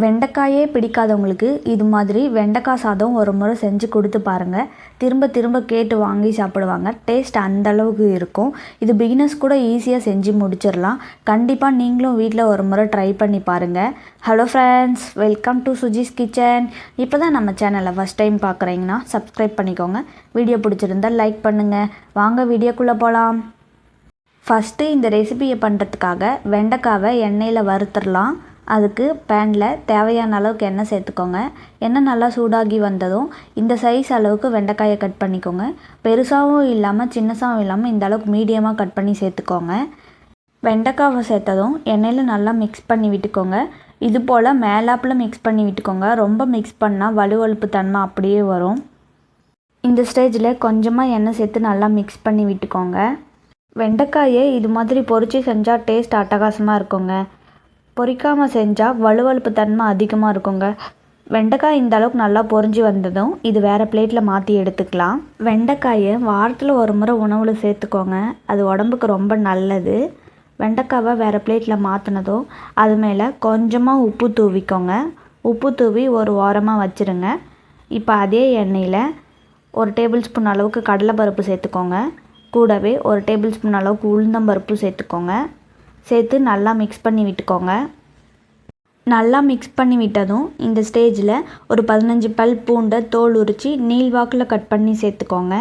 வெண்டைக்காயே பிடிக்காதவங்களுக்கு இது மாதிரி வெண்டைக்காய் சாதம் ஒரு முறை செஞ்சு கொடுத்து பாருங்கள். திரும்ப திரும்ப கேட்டு வாங்கி சாப்பிடுவாங்க. டேஸ்ட் அந்தளவுக்கு இருக்கும். இது பிகினர்ஸ் கூட ஈஸியாக செஞ்சு முடிச்சிடலாம். கண்டிப்பாக நீங்களும் வீட்டில் ஒரு முறை ட்ரை பண்ணி பாருங்கள். Hello friends, welcome to Suji's kitchen. இப்போ தான் நம்ம சேனலை ஃபஸ்ட் டைம் பார்க்குறீங்கன்னா சப்ஸ்கிரைப் பண்ணிக்கோங்க. வீடியோ பிடிச்சிருந்தால் லைக் பண்ணுங்கள். வாங்க வீடியோக்குள்ளே போகலாம். ஃபஸ்ட்டு இந்த ரெசிபியை பண்ணுறதுக்காக வெண்டைக்காவை எண்ணெயில் வறுத்துடலாம். அதுக்கு பேனில் தேவையான அளவுக்கு எண்ணெய் சேர்த்துக்கோங்க. எண்ணெய் நல்லா சூடாகி வந்ததும் இந்த சைஸ் அளவுக்கு வெண்டைக்காயை கட் பண்ணிக்கோங்க. பெருசாகவும் இல்லாமல் சின்னசாகவும் இல்லாமல் இந்த அளவுக்கு மீடியமாக கட் பண்ணி சேர்த்துக்கோங்க. வெண்டைக்காவை சேர்த்ததும் எண்ணெயில் நல்லா மிக்ஸ் பண்ணி விட்டுக்கோங்க. இது போல் மேலாப்பில் மிக்ஸ் பண்ணி விட்டுக்கோங்க. ரொம்ப மிக்ஸ் பண்ணால் வலுவழுப்பு தன்மை அப்படியே வரும். இந்த ஸ்டேஜில் கொஞ்சமாக எண்ணெய் சேர்த்து நல்லா மிக்ஸ் பண்ணி விட்டுக்கோங்க. வெண்டைக்காயை இது மாதிரி பொரித்து செஞ்சால் டேஸ்ட் அட்டகாசமாக இருக்குங்க. பொரிக்காமல் செஞ்சால் வலுவழுப்பு தன்மை அதிகமாக இருக்குங்க. வெண்டைக்காய் இந்த அளவுக்கு நல்லா பொரிஞ்சு வந்ததும் இது வேறு பிளேட்டில் மாற்றி எடுத்துக்கலாம். வெண்டைக்காயை வாரத்தில் ஒரு முறை உணவில் சேர்த்துக்கோங்க. அது உடம்புக்கு ரொம்ப நல்லது. வெண்டைக்காவை வேறு பிளேட்டில் மாற்றினதும் அது மேலே கொஞ்சமாக உப்பு தூவிக்கோங்க. உப்பு தூவி ஒரு ஓரமாக வச்சுருங்க. இப்போ அதே எண்ணெயில் 1 டேபிள் ஸ்பூன் அளவுக்கு கடலைப்பருப்பு சேர்த்துக்கோங்க. கூடவே 1 டேபிள் ஸ்பூன் அளவுக்கு உளுந்தம்பருப்பு சேர்த்துக்கோங்க. சேர்த்து நல்லா மிக்ஸ் பண்ணி விட்டுக்கோங்க. நல்லா மிக்ஸ் பண்ணி விட்டதும் இந்த ஸ்டேஜில் ஒரு 15 பல் பூண்டை தோல் உரித்து நீள்வாக்கில் கட் பண்ணி சேர்த்துக்கோங்க.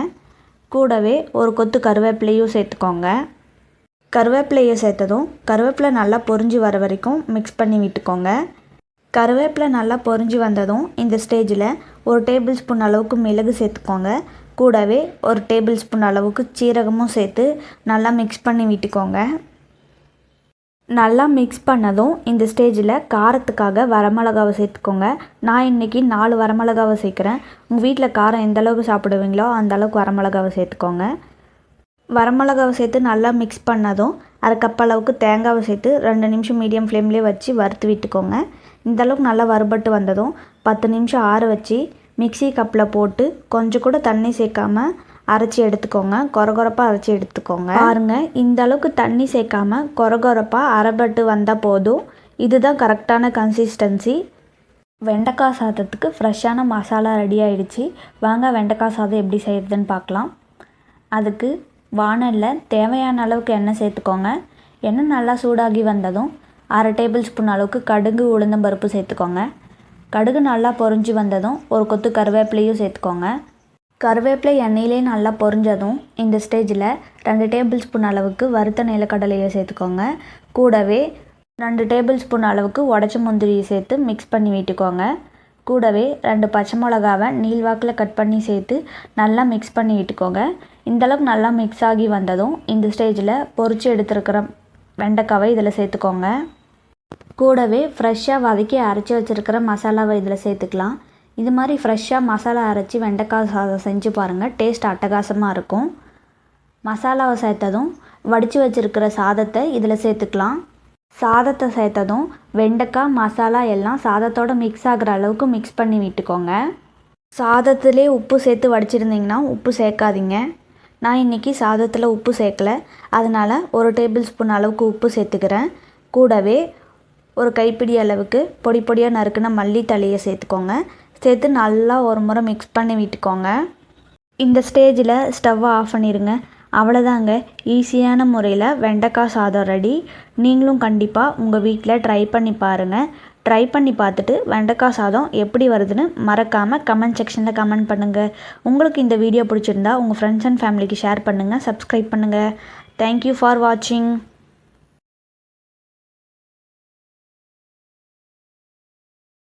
கூடவே ஒரு கொத்து கருவேப்பிலையும் சேர்த்துக்கோங்க. கருவேப்பிலையை சேர்த்ததும் கருவேப்பிலை நல்லா பொரிஞ்சு வர வரைக்கும் மிக்ஸ் பண்ணி விட்டுக்கோங்க. கருவேப்பிலை நல்லா பொரிஞ்சு வந்ததும் இந்த ஸ்டேஜில் 1 டேபிள் ஸ்பூன் அளவுக்கு மிளகு சேர்த்துக்கோங்க. கூடவே 1 டேபிள் ஸ்பூன் அளவுக்கு சீரகமும் சேர்த்து நல்லா மிக்ஸ் பண்ணி விட்டுக்கோங்க. நல்லா மிக்ஸ் பண்ணதும் இந்த ஸ்டேஜில் காரத்துக்காக வரமிளகாவை சேர்த்துக்கோங்க. நான் இன்றைக்கி 4 வரமிளகாவை சேர்க்குறேன். உங்கள் வீட்டில் காரம் எந்த அளவுக்கு சாப்பிடுவீங்களோ அந்த அளவுக்கு வரமிளகாவை சேர்த்துக்கோங்க. வரமிளகாவை சேர்த்து நல்லா மிக்ஸ் பண்ணதும் 1/2 கப் அளவுக்கு தேங்காவை சேர்த்து 2 நிமிஷம் மீடியம் ஃப்ளேம்லேயே வச்சு வறுத்து விட்டுக்கோங்க. இந்தளவுக்கு நல்லா வறுபட்டு வந்ததும் 10 நிமிஷம் ஆற வச்சு மிக்ஸி கப்பில் போட்டு கொஞ்சம் கூட தண்ணி சேர்க்காமல் அரைச்சி எடுத்துக்கோங்க. கொரகொரப்பாக அரைச்சி எடுத்துக்கோங்க. பாருங்கள், இந்த அளவுக்கு தண்ணி சேர்க்காம கொரகொரப்பாக அரைப்பட்டு வந்தால் போதும். இதுதான் கரெக்டான கன்சிஸ்டன்சி. வெண்டைக்காய் சாதத்துக்கு ஃப்ரெஷ்ஷான மசாலா ரெடி ஆகிடுச்சு. வாங்க வெண்டைக்காய் சாதம் எப்படி செய்கிறதுன்னு பார்க்கலாம். அதுக்கு வாணலில் தேவையான அளவுக்கு எண்ணெய் சேர்த்துக்கோங்க. எண்ணெய் நல்லா சூடாகி வந்ததும் 1/2 டேபிள் ஸ்பூன் அளவுக்கு கடுகு உளுந்தம்பருப்பு சேர்த்துக்கோங்க. கடுகு நல்லா பொரிஞ்சு வந்ததும் ஒரு கொத்து கருவேப்பிலையும் சேர்த்துக்கோங்க. கருவேப்பிலை எண்ணெயிலே நல்லா பொரிஞ்சதும் இந்த ஸ்டேஜில் 2 டேபிள் ஸ்பூன் அளவுக்கு வறுத்த நிலக்கடலையை சேர்த்துக்கோங்க. கூடவே 2 டேபிள் ஸ்பூன் அளவுக்கு உடச்ச முந்திரியை சேர்த்து மிக்ஸ் பண்ணி விட்டுக்கோங்க. கூடவே 2 பச்சை மிளகாவை நீள்வாக்கில் கட் பண்ணி சேர்த்து நல்லா மிக்ஸ் பண்ணி விட்டுக்கோங்க. இந்தளவுக்கு நல்லா மிக்ஸ் ஆகி வந்ததும் இந்த ஸ்டேஜில் பொரித்து எடுத்துருக்கிற வெண்டைக்காவை இதில் சேர்த்துக்கோங்க. கூடவே ஃப்ரெஷ்ஷாக வதக்கி அரைச்சி வச்சுருக்கிற மசாலாவை இதில் சேர்த்துக்கலாம். இது மாதிரி ஃப்ரெஷ்ஷாக மசாலா அரைச்சி வெண்டைக்காய் சாதம் செஞ்சு பாருங்கள். டேஸ்ட் அட்டகாசமாக இருக்கும். மசாலாவை சேர்த்ததும் வடித்து வச்சுருக்கிற சாதத்தை இதில் சேர்த்துக்கலாம். சாதத்தை சேர்த்ததும் வெண்டைக்காய் மசாலா எல்லாம் சாதத்தோடு மிக்ஸ் ஆகிற அளவுக்கு மிக்ஸ் பண்ணி விட்டுக்கோங்க. சாதத்துலேயே உப்பு சேர்த்து வடிச்சிருந்திங்கன்னா உப்பு சேர்க்காதீங்க. நான் இன்றைக்கி சாதத்தில் உப்பு சேர்க்கலை. அதனால் 1 டேபிள் ஸ்பூன் அளவுக்கு உப்பு சேர்த்துக்கிறேன். கூடவே ஒரு கைப்பிடி அளவுக்கு பொடி பொடியாக நறுக்குன மல்லித்தழையை சேர்த்துக்கோங்க. சேர்த்து நல்லா ஒரு முறை மிக்ஸ் பண்ணி விட்டுக்கோங்க. இந்த ஸ்டேஜில் ஸ்டவ்வை ஆஃப் பண்ணிடுங்க. அவ்வளோதாங்க, ஈஸியான முறையில் வெண்டைக்காய் சாதம் ரெடி. நீங்களும் கண்டிப்பாக உங்கள் வீட்டில் ட்ரை பண்ணி பாருங்கள். ட்ரை பண்ணி பார்த்துட்டு வெண்டைக்காய் சாதம் எப்படி வருதுன்னு மறக்காமல் கமெண்ட் செக்ஷனில் கமெண்ட் பண்ணுங்கள். உங்களுக்கு இந்த வீடியோ பிடிச்சிருந்தா உங்கள் ஃப்ரெண்ட்ஸ் அண்ட் ஃபேமிலிக்கு ஷேர் பண்ணுங்கள். சப்ஸ்கிரைப் பண்ணுங்கள். தேங்க்யூ ஃபார் வாட்சிங்.